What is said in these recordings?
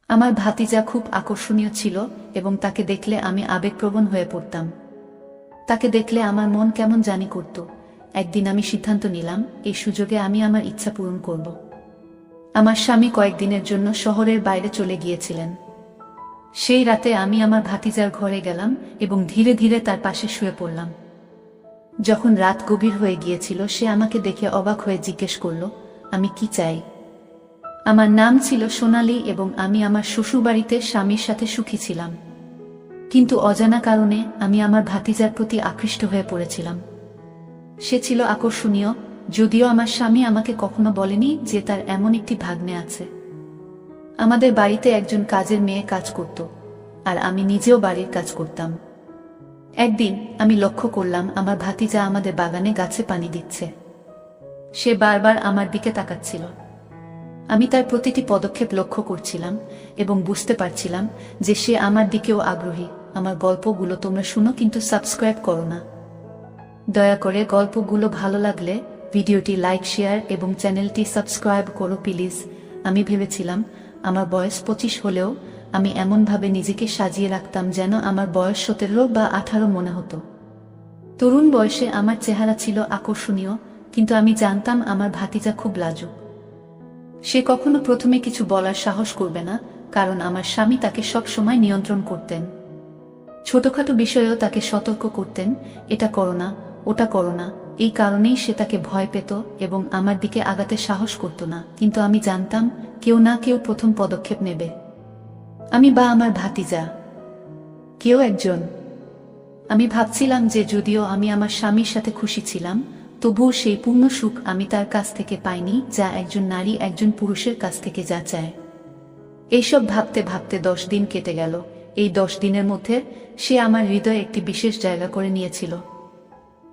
আমার ভাতিজা খুব আকর্ষণীয় ছিল এবং তাকে দেখলে আমি আবেগপ্রবণ হয়ে পড়তাম। তাকে দেখলে আমার মন কেমন জানি করত। একদিন আমি সিদ্ধান্ত নিলাম, এই সুযোগে আমি আমার ইচ্ছা পূরণ করব। আমার স্বামী কয়েকদিনের জন্য শহরের বাইরে চলে গিয়েছিলেন। সেই রাতে আমি আমার ভাতিজার ঘরে গেলাম এবং ধীরে ধীরে তার পাশে শুয়ে পড়লাম। যখন রাত গভীর হয়ে গিয়েছিল, সে আমাকে দেখে অবাক হয়ে জিজ্ঞেস করল, আমি কি চাই। আমার নাম ছিল সোনালী এবং আমি আমার শ্বশুরবাড়িতে স্বামীর সাথে সুখী ছিলাম। কিন্তু অজানা কারণে আমি আমার ভাতিজার প্রতি আকৃষ্ট হয়ে পড়েছিলাম। সে ছিল আকর্ষণীয়, যদিও আমার স্বামী আমাকে কখনো বলেনি যে তার এমন একটি ভাগ্নে আছে। আমাদের বাড়িতে একজন কাজের মেয়ে কাজ করত, আর আমি নিজেও বাড়ির কাজ করতাম। একদিন আমি লক্ষ্য করলাম আমার ভাতিজা আমাদের বাগানে গাছে পানি দিচ্ছে। সে বারবার আমার দিকে তাকাচ্ছিল। আমি তার প্রতিটি পদক্ষেপ লক্ষ্য করছিলাম এবং বুঝতে পারছিলাম যে সে আমার দিকেও আগ্রহী। আমার গল্পগুলো তোমরা শুনো, কিন্তু সাবস্ক্রাইব করো না। দয়া করে গল্পগুলো ভালো লাগলে ভিডিওটি লাইক, শেয়ার এবং চ্যানেলটি সাবস্ক্রাইব করো প্লিজ। আমি ভেবেছিলাম আমার বয়স 25 হলেও আমি এমনভাবে নিজেকে সাজিয়ে রাখতাম যেন আমার বয়স 17 বা 18 মনে হতো। তরুণ বয়সে আমার চেহারা ছিল আকর্ষণীয়, কিন্তু আমি জানতাম আমার ভাতিজা খুব লাজুক। সে কখনো প্রথমে কিছু বলার সাহস করবে না, কারণ আমার স্বামী তাকে সব সময় নিয়ন্ত্রণ করতেন। ছোটখাটো বিষয়েও তাকে সতর্ক করতেন, এটা করো না, ওটা করো না। এই কারণেই সে তাকে ভয় পেত এবং আমার দিকে আগাতে সাহস করত না। কিন্তু আমি জানতাম কেউ না কেউ প্রথম পদক্ষেপ নেবে। আমি বা আমার ভাতিজা, কেউ একজন। আমি ভাবছিলাম যে যদিও আমি আমার স্বামীর সাথে খুশি ছিলাম, তবুও সেই পূর্ণ সুখ আমি তার কাছ থেকে পাইনি, যা একজন নারী একজন পুরুষের কাছ থেকে যা চায়। এইসব ভাবতে ভাবতে 10 দিন কেটে গেল। এই 10 দিনের মধ্যে সে আমার হৃদয়ে একটি বিশেষ জায়গা করে নিয়েছিল।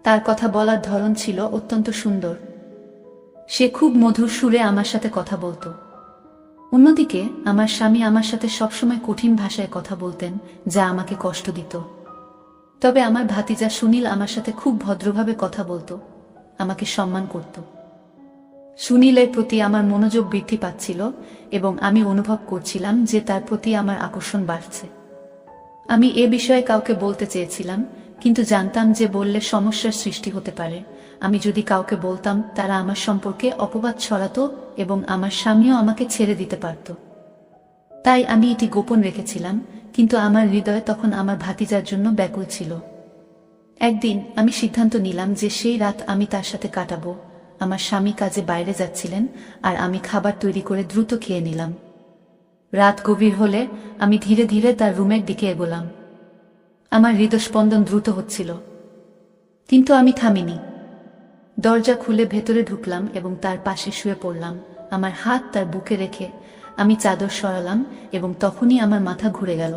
তার কথা বলার ধরন ছিল অত্যন্ত সুন্দর। সে খুব মধুর সুরে আমার সাথে কথা বলতো। অন্যদিকে আমার স্বামী আমার সাথে সবসময় কঠিন ভাষায় কথা বলতেন, যা আমাকে কষ্ট দিত। তবে আমার ভাতিজা সুনীল আমার সাথে খুব ভদ্রভাবে কথা বলতো, আমাকে সম্মান করত। সুনীলের প্রতি আমার মনোযোগ বৃদ্ধি পাচ্ছিল এবং আমি অনুভব করছিলাম যে তার প্রতি আমার আকর্ষণ বাড়ছে। আমি এ বিষয়ে কাউকে বলতে চেয়েছিলাম, কিন্তু জানতাম যে বললে সমস্যার সৃষ্টি হতে পারে। আমি যদি কাউকে বলতাম, তারা আমার সম্পর্কে অপবাদ ছড়াতো এবং আমার স্বামীও আমাকে ছেড়ে দিতে পারত। তাই আমি এটি গোপন রেখেছিলাম, কিন্তু আমার হৃদয় তখন আমার ভাতিজার জন্য ব্যাকুল ছিল। একদিন আমি সিদ্ধান্ত নিলাম যে সেই রাত আমি তার সাথে কাটাবো। আমার স্বামী কাজে বাইরে যাচ্ছিলেন আর আমি খাবার তৈরি করে দ্রুত খেয়ে নিলাম। রাত গভীর হলে আমি ধীরে ধীরে তার রুমের দিকে এগোলাম। আমার হৃদস্পন্দন দ্রুত হচ্ছিল, কিন্তু আমি থামিনি। দরজা খুলে ভেতরে ঢুকলাম এবং তার পাশে শুয়ে পড়লাম। আমার হাত তার বুকে রেখে আমি চাদর সরালাম এবং তখনই আমার মাথা ঘুরে গেল।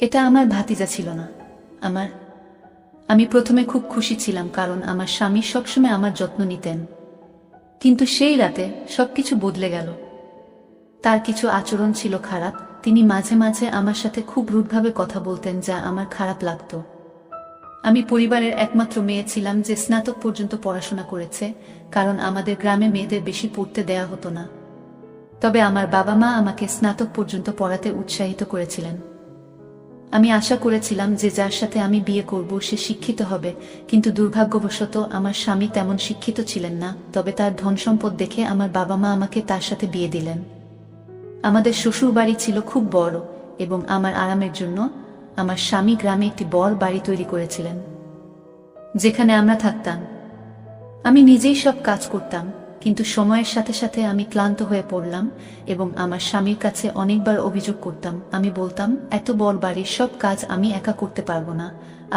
এটা আমার ভাতিজা ছিল না, আমি প্রথমে খুব খুশি ছিলাম, কারণ আমার স্বামী সবসময় আমার যত্ন নিতেন। কিন্তু সেই রাতে সবকিছু বদলে গেল। তার কিছু আচরণ ছিল খারাপ। তিনি মাঝে মাঝে আমার সাথে খুব রুডভাবে কথা বলতেন, যা আমার খারাপ লাগত। আমি পরিবারের একমাত্র মেয়ে ছিলাম যে স্নাতক পর্যন্ত পড়াশোনা করেছে, কারণ আমাদের গ্রামে মেয়েদের বেশি পড়তে দেয়া হতো না। তবে আমার বাবা মা আমাকে স্নাতক পর্যন্ত পড়াতে উৎসাহিত করেছিলেন। আমি আশা করেছিলাম যে যার সাথে আমি বিয়ে করব সে শিক্ষিত হবে, কিন্তু দুর্ভাগ্যবশত আমার স্বামী তেমন শিক্ষিত ছিলেন না। তবে তার ধন সম্পদ দেখে আমার বাবা মা আমাকে তার সাথে বিয়ে দিলেন। আমাদের শ্বশুর বাড়ি ছিল খুব বড় এবং আমার আরামের জন্য আমার স্বামী গ্রামে একটি বড় বাড়ি তৈরি করেছিলেন, যেখানে আমরা থাকতাম। আমি নিজেই সব কাজ করতাম, কিন্তু সময়ের সাথে সাথে আমি ক্লান্ত হয়ে পড়লাম এবং আমার স্বামীর কাছে অনেকবার অভিযোগ করতাম। আমি বলতাম, এত বড় বাড়ির সব কাজ আমি একা করতে পারবো না,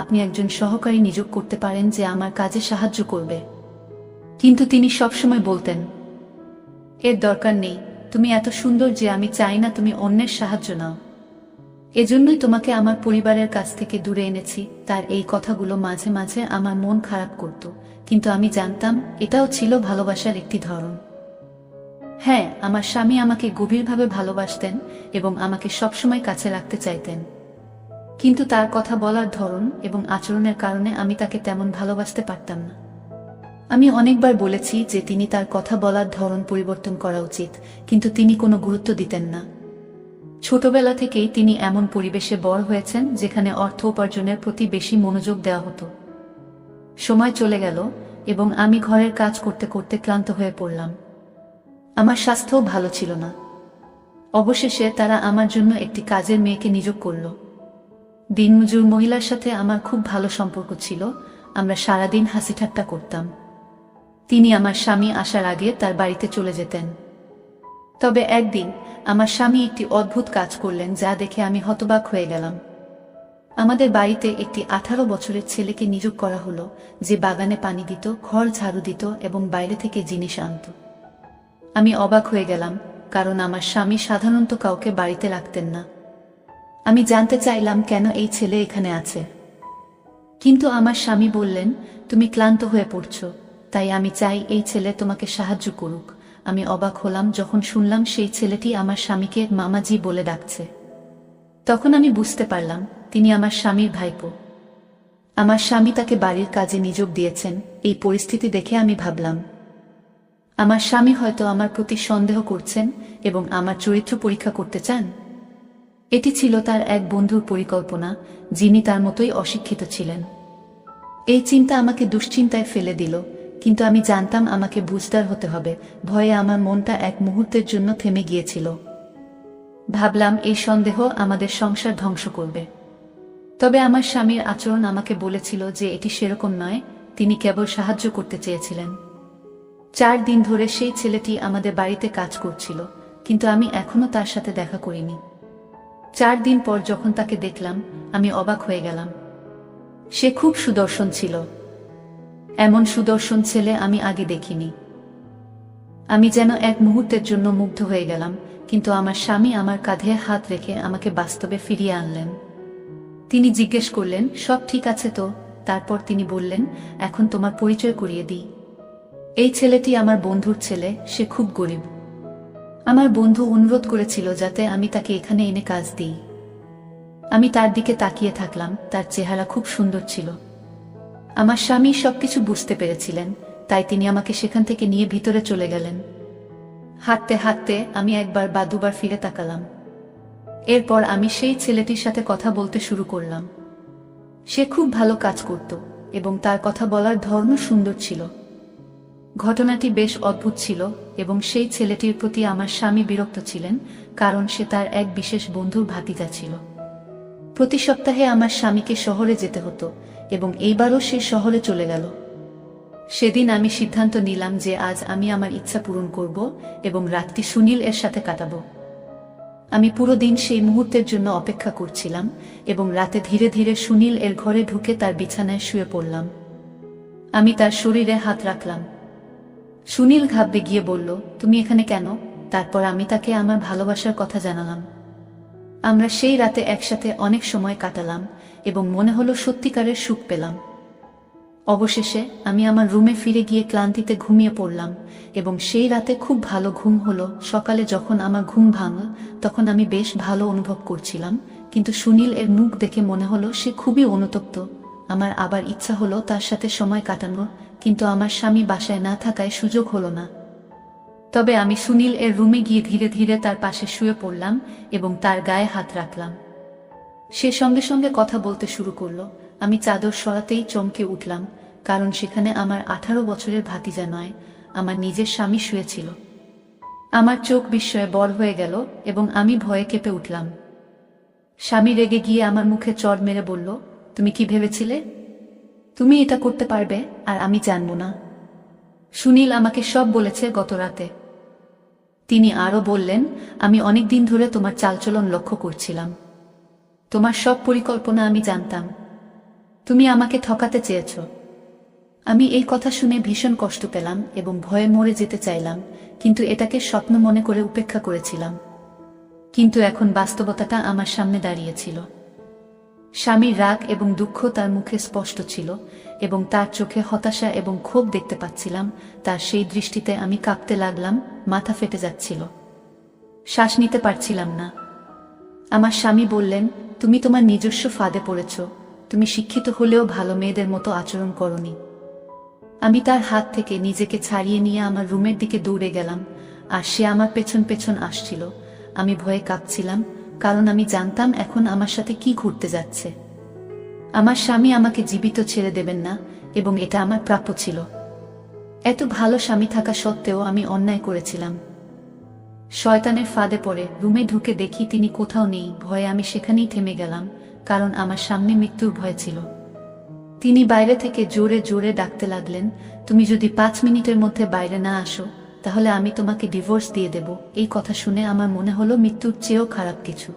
আপনি একজন সহকারী নিয়োগ করতে পারেন যে আমার কাজে সাহায্য করবে। কিন্তু তিনি সবসময় বলতেন, এর দরকার নেই, তুমি এত সুন্দর যে আমি চাই না তুমি অন্যের সাহায্য নাও। এজন্যই তোমাকে আমার পরিবারের কাছ থেকে দূরে এনেছি। তার এই কথাগুলো মাঝে মাঝে আমার মন খারাপ করত, কিন্তু আমি জানতাম এটাও ছিল ভালোবাসার একটি ধরন। হ্যাঁ, আমার স্বামী আমাকে গভীরভাবে ভালোবাসতেন এবং আমাকে সবসময় কাছে রাখতে চাইতেন, কিন্তু তার কথা বলার ধরন এবং আচরণের কারণে আমি তাকে তেমন ভালোবাসতে পারতাম না। আমি অনেকবার বলেছি যে তিনি তার কথা বলার ধরন পরিবর্তন করা উচিত, কিন্তু তিনি কোনো গুরুত্ব দিতেন না। ছোটবেলা থেকেই তিনি এমন পরিবেশে বড় হয়েছেন যেখানে অর্থ উপার্জনের প্রতি বেশি মনোযোগ দেওয়া হতো। সময় চলে গেল এবং আমি ঘরের কাজ করতে করতে ক্লান্ত হয়ে পড়লাম। আমার স্বাস্থ্যও ভালো ছিল না। অবশেষে তারা আমার জন্য একটি কাজের মেয়েকে নিয়োগ করল। দিনমজুর মহিলার সাথে আমার খুব ভালো সম্পর্ক ছিল, আমরা সারাদিন হাসি ঠাট্টা করতাম। তিনি আমার স্বামী আসার আগে তার বাড়িতে চলে যেতেন। তবে একদিন আমার স্বামী একটি অদ্ভুত কাজ করলেন যা দেখে আমি হতবাক হয়ে গেলাম। আমাদের বাড়িতে একটি 18 বছরের ছেলেকে নিয়োগ করা হলো, যে বাগানে পানি দিত, ঘর ঝাড়ু দিত এবং বাইরে থেকে জিনিস আনত। আমি অবাক হয়ে গেলাম, কারণ আমার স্বামী সাধারণত কাউকে বাড়িতে রাখতেন না। আমি জানতে চাইলাম কেন এই ছেলে এখানে আছে, কিন্তু আমার স্বামী বললেন, তুমি ক্লান্ত হয়ে পড়ছো, তাই আমি চাই এই ছেলে তোমাকে সাহায্য করুক। আমি অবাক হলাম যখন শুনলাম সেই ছেলেটি আমার স্বামীকে মামাজি বলে ডাকছে। তখন আমি বুঝতে পারলাম তিনি আমার স্বামীর ভাইপো। আমার স্বামী তাকে বাড়ির কাজে নিয়োগ দিয়েছেন। এই পরিস্থিতি দেখে আমি ভাবলাম, আমার স্বামী হয়তো আমার প্রতি সন্দেহ করছেন এবং আমার চরিত্র পরীক্ষা করতে চান। এটি ছিল তার এক বন্ধুর পরিকল্পনা, যিনি তার মতোই অশিক্ষিত ছিলেন। এই চিন্তা আমাকে দুশ্চিন্তায় ফেলে দিল, কিন্তু আমি জানতাম আমাকে বুঝদার হতে হবে। ভয়ে আমার মনটা এক মুহূর্তের জন্য থেমে গিয়েছিল। ভাবলাম এই সন্দেহ আমাদের সংসার ধ্বংস করবে। তবে আমার স্বামীর আচরণ আমাকে বলেছিল যে এটি সেরকম নয়, তিনি কেবল সাহায্য করতে চেয়েছিলেন। 4 দিন ধরে সেই ছেলেটি আমাদের বাড়িতে কাজ করছিল, কিন্তু আমি এখনো তার সাথে দেখা করিনি। 4 দিন পর যখন তাকে দেখলাম, আমি অবাক হয়ে গেলাম। সে খুব সুদর্শন ছিল। এমন সুদর্শন ছেলে আমি আগে দেখিনি। আমি যেন এক মুহূর্তের জন্য মুগ্ধ হয়ে গেলাম, কিন্তু আমার স্বামী আমার কাঁধে হাত রেখে আমাকে বাস্তবে ফিরিয়ে আনলেন। তিনি জিজ্ঞেস করলেন, সব ঠিক আছে তো? তারপর তিনি বললেন, এখন তোমার পরিচয় করিয়ে দিই। এই ছেলেটি আমার বন্ধুর ছেলে, সে খুব গরিব। আমার বন্ধু অনুরোধ করেছিল যাতে আমি তাকে এখানে এনে কাজ দিই। আমি তার দিকে তাকিয়ে থাকলাম, তার চেহারা খুব সুন্দর ছিল। আমার স্বামী সবকিছু বুঝতে পেরেছিলেন, তাই তিনি আমাকে সেখান থেকে নিয়ে ভিতরে চলে গেলেন। হাঁটতে হাঁটতে আমি একবার বা দুবার ফিরে তাকালাম। এরপর আমি সেই ছেলেটির সাথে কথা বলতে শুরু করলাম। সে খুব ভালো কাজ করত এবং তার কথা বলার ধরনও সুন্দর ছিল। ঘটনাটি বেশ অদ্ভুত ছিল এবং সেই ছেলেটির প্রতি আমার স্বামী বিরক্ত ছিলেন, কারণ সে তার এক বিশেষ বন্ধুর ভাতিজা ছিল। প্রতি সপ্তাহে আমার স্বামীকে শহরে যেতে হতো এবং এইবারও সে শহরে চলে গেল। সেদিন আমি সিদ্ধান্ত নিলাম যে আজ আমি আমার ইচ্ছা পূরণ করব এবং রাতটি সুনীল এর সাথে কাটাবো। আমি পুরো দিন সেই মুহূর্তের জন্য অপেক্ষা করছিলাম এবং রাতে ধীরে ধীরে সুনীল এর ঘরে ঢুকে তার বিছানায় শুয়ে পড়লাম। আমি তার শরীরে হাত রাখলাম। সুনীল ঘাবড়ে গিয়ে বলল, তুমি এখানে কেন? তারপর আমি তাকে আমার ভালোবাসার কথা জানালাম। আমরা সেই রাতে একসাথে অনেক সময় কাটালাম এবং মনে হলো সত্যিকারের সুখ পেলাম। অবশেষে আমি আমার রুমে ফিরে গিয়ে ক্লান্তিতে ঘুমিয়ে পড়লাম এবং সেই রাতে খুব ভালো ঘুম হলো। সকালে যখন আমার ঘুম ভাঙল তখন আমি বেশ ভালো অনুভব করছিলাম, কিন্তু সুনীল এর মুখ দেখে মনে হলো সে খুবই অনুতপ্ত। আমার আবার ইচ্ছা হলো তার সাথে সময় কাটানোর, কিন্তু আমার স্বামী বাসায় না থাকায় সুযোগ হলো না। তবে আমি সুনীল এর রুমে গিয়ে ধীরে ধীরে তার পাশে শুয়ে পড়লাম এবং তার গায়ে হাত রাখলাম। সে সঙ্গে সঙ্গে কথা বলতে শুরু করলো। আমি চাদর সরাতেই চমকে উঠলাম, কারণ সেখানে আমার 18 বছরের ভাতিজা নয়, আমার নিজের স্বামী শুয়েছিল। আমার চোখ বিস্ময়ে বড় হয়ে গেল এবং আমি ভয়ে কেঁপে উঠলাম। স্বামী রেগে গিয়ে আমার মুখে চড় মেরে বলল, তুমি কি ভেবেছিলে তুমি এটা করতে পারবে আর আমি জানব না? সুনীল আমাকে সব বলেছে গত রাতে। তিনি আরো বললেন, আমি অনেক দিন ধরে তোমার চালচলন লক্ষ্য করছিলাম। তোমার সব পরিকল্পনা আমি জানতাম। তুমি আমাকে ঠকাতে চেয়েছ। আমি এই কথা শুনে ভীষণ কষ্ট পেলাম এবং ভয়ে মরে যেতে চাইলাম, কিন্তু এটাকে স্বপ্ন মনে করে উপেক্ষা করেছিলাম। কিন্তু এখন বাস্তবতাটা আমার সামনে দাঁড়িয়েছিল। স্বামীর রাগ এবং দুঃখ তার মুখে স্পষ্ট ছিল এবং তার চোখে হতাশা এবং ক্ষোভ দেখতে পাচ্ছিলাম। তার সেই দৃষ্টিতে আমি কাঁপতে লাগলাম, মাথা ফেটে যাচ্ছিল, শ্বাস নিতে পারছিলাম না। আমার স্বামী বললেন, তুমি তোমার নিজস্ব ফাঁদে পড়েছ। তুমি শিক্ষিত হলেও ভালো মেয়েদের মতো আচরণ করনি। আমি তার হাত থেকে নিজেকে ছাড়িয়ে নিয়ে আমার রুমের দিকে দৌড়ে গেলাম, আর সে আমার পেছন পেছন আসছিল। আমি ভয়ে কাঁপছিলাম, কারণ আমি জানতাম এখন আমার সাথে কি ঘটতে যাচ্ছে। আমার স্বামী আমাকে জীবিত ছেড়ে দেবেন না, এবং এটা আমার প্রাপ্য ছিল। এত ভালো স্বামী থাকা সত্ত্বেও আমি অন্যায় করেছিলাম। শয়তানের ফাঁদে পড়ে রুমে ঢুকে দেখি তিনি কোথাও নেই। ভয়ে আমি সেখানেই থেমে গেলাম, কারণ আমার সামনে মৃত্যুর ভয় ছিল। তিনি বাইরে থেকে জোরে জোরে ডাকতে লাগলেন, তুমি যদি 5 মিনিটের মধ্যে বাইরে না আসো, তাহলে আমি তোমাকে ডিভোর্স দিয়ে দেব। এই কথা শুনে আমার মনে হলো মৃত্যুর চেয়েও খারাপ কিছু।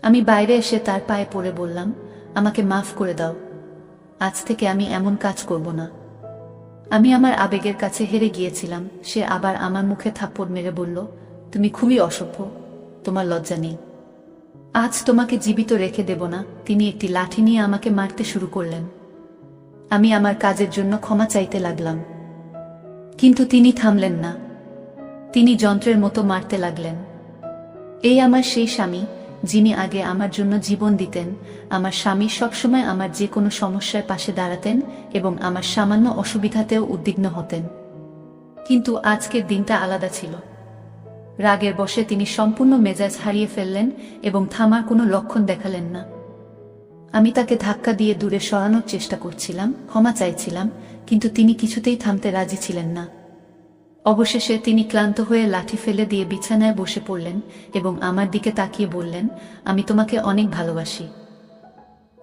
আমি বাইরে এসে তার পায়ে পড়ে বললাম, আমাকে মাফ করে দাও, আজ থেকে আমি এমন কাজ করব না। আমি আমার আবেগের কাছে হেরে গিয়েছিলাম। সে আবার আমার মুখে থাপ্পড় মেরে বলল, তুমি খুবই অসভ্য, তোমার লজ্জা নেই। আজ তোমাকে জীবিত রেখে দেব না। তিনি একটি লাঠি নিয়ে আমাকে মারতে শুরু করলেন। আমি আমার কাজের জন্য ক্ষমা চাইতে লাগলাম, কিন্তু তিনি থামলেন না। তিনি যন্ত্রের মতো মারতে লাগলেন। এই আমার সেই স্বামী, যিনি আগে আমার জন্য জীবন দিতেন। আমার স্বামী সবসময় আমার যে কোনো সমস্যার পাশে দাঁড়াতেন এবং আমার সামান্য অসুবিধাতেও উদ্বিগ্ন হতেন। কিন্তু আজকের দিনটা আলাদা ছিল। রাগের বশে তিনি সম্পূর্ণ মেজাজ হারিয়ে ফেললেন এবং থামার কোনো লক্ষণ দেখালেন না। আমি তাকে ধাক্কা দিয়ে দূরে সরানোর চেষ্টা করছিলাম, ক্ষমা চাইছিলাম, কিন্তু তিনি কিছুতেই থামতে রাজি ছিলেন না। অবশেষে তিনি ক্লান্ত হয়ে লাঠি ফেলে দিয়ে বিছানায় বসে পড়লেন এবং আমার দিকে তাকিয়ে বললেন, আমি তোমাকে অনেক ভালোবাসি।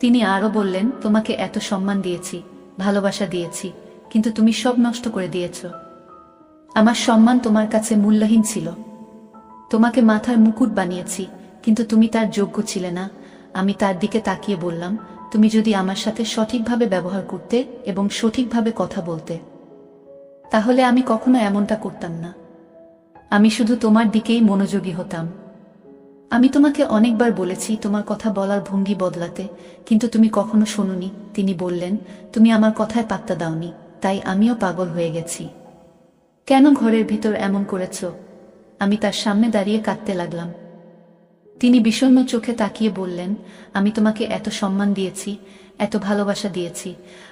তিনি আরও বললেন, তোমাকে এত সম্মান দিয়েছি, ভালোবাসা দিয়েছি, কিন্তু তুমি সব নষ্ট করে দিয়েছ। আমার সম্মান তোমার কাছে মূল্যহীন ছিল। তোমাকে মাথার মুকুট বানিয়েছি, কিন্তু তুমি তার যোগ্য ছিলে না। আমি তার দিকে তাকিয়ে বললাম, তুমি যদি আমার সাথে সঠিকভাবে ব্যবহার করতে এবং সঠিকভাবে কথা বলতে, তাহলে আমি কখনো এমনটা করতাম না। আমি শুধু তোমার দিকেই মনোযোগী হতাম। আমি তোমাকে অনেকবার বলেছি তোমার কথা বলার ভঙ্গি বদলাতে, কিন্তু তুমি কখনো শোনোনি। তিনি বললেন, তুমি আমার কথায় পাত্তা দাওনি, তাই আমিও পাগল হয়ে গেছি। কেন ঘরের ভিতর এমন করেছ? আমি তার সামনে দাঁড়িয়ে কাঁদতে লাগলাম। তিনি বিষণ্ণ চোখে তাকিয়ে বললেন, আমি তোমাকে এত সম্মান দিয়েছি, এত ভালোবাসা দিয়েছি,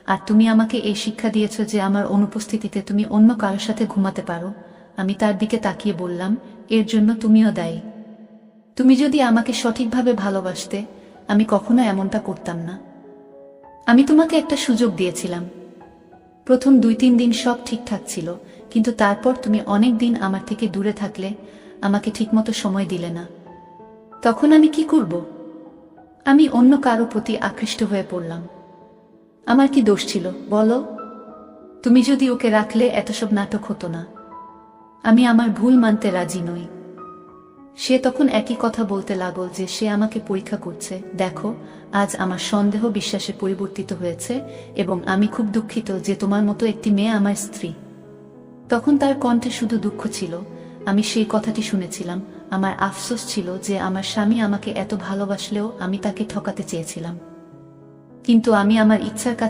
আর তুমি আমাকে এই শিক্ষা দিয়েছ যে আমার অনুপস্থিতিতে তুমি অন্য কারোর সাথে ঘুমাতে পারো। আমি তার দিকে তাকিয়ে বললাম, এর জন্য তুমিও দায়ী। তুমি যদি আমাকে সঠিকভাবে ভালোবাসতে, আমি কখনো এমনটা করতাম না। আমি তোমাকে একটা সুযোগ দিয়েছিলাম। প্রথম 2-3 দিন সব ঠিকঠাক ছিল, কিন্তু তারপর তুমি অনেক দিন আমার থেকে দূরে থাকলে, আমাকে ঠিকমতো সময় দিলে না। তখন আমি কি করব? আমি অন্য কারো প্রতি আকৃষ্ট হয়ে পড়লাম। আমার কি দোষ ছিল বলো? তুমি যদি ওকে রাখলে এত সব নাটক হতো না। আমি আমার ভুল মানতে রাজি নই। সে তখন একই কথা বলতে লাগল যে সে আমাকে পরীক্ষা করছে। দেখো, আজ আমার সন্দেহ বিশ্বাসে পরিবর্তিত হয়েছে এবং আমি খুব দুঃখিত যে তোমার মতো একটি মেয়ে আমার স্ত্রী। তখন তার কণ্ঠে শুধু দুঃখ ছিল। আমি সেই কথাটি শুনেছিলাম। আমার আফসোস ছিল যে আমার স্বামী আমাকে এত ভালোবাসলেও আমি তাকে ঠকাতে চেয়েছিলাম। কিন্তু আমি আমার ইচ্ছার কাছে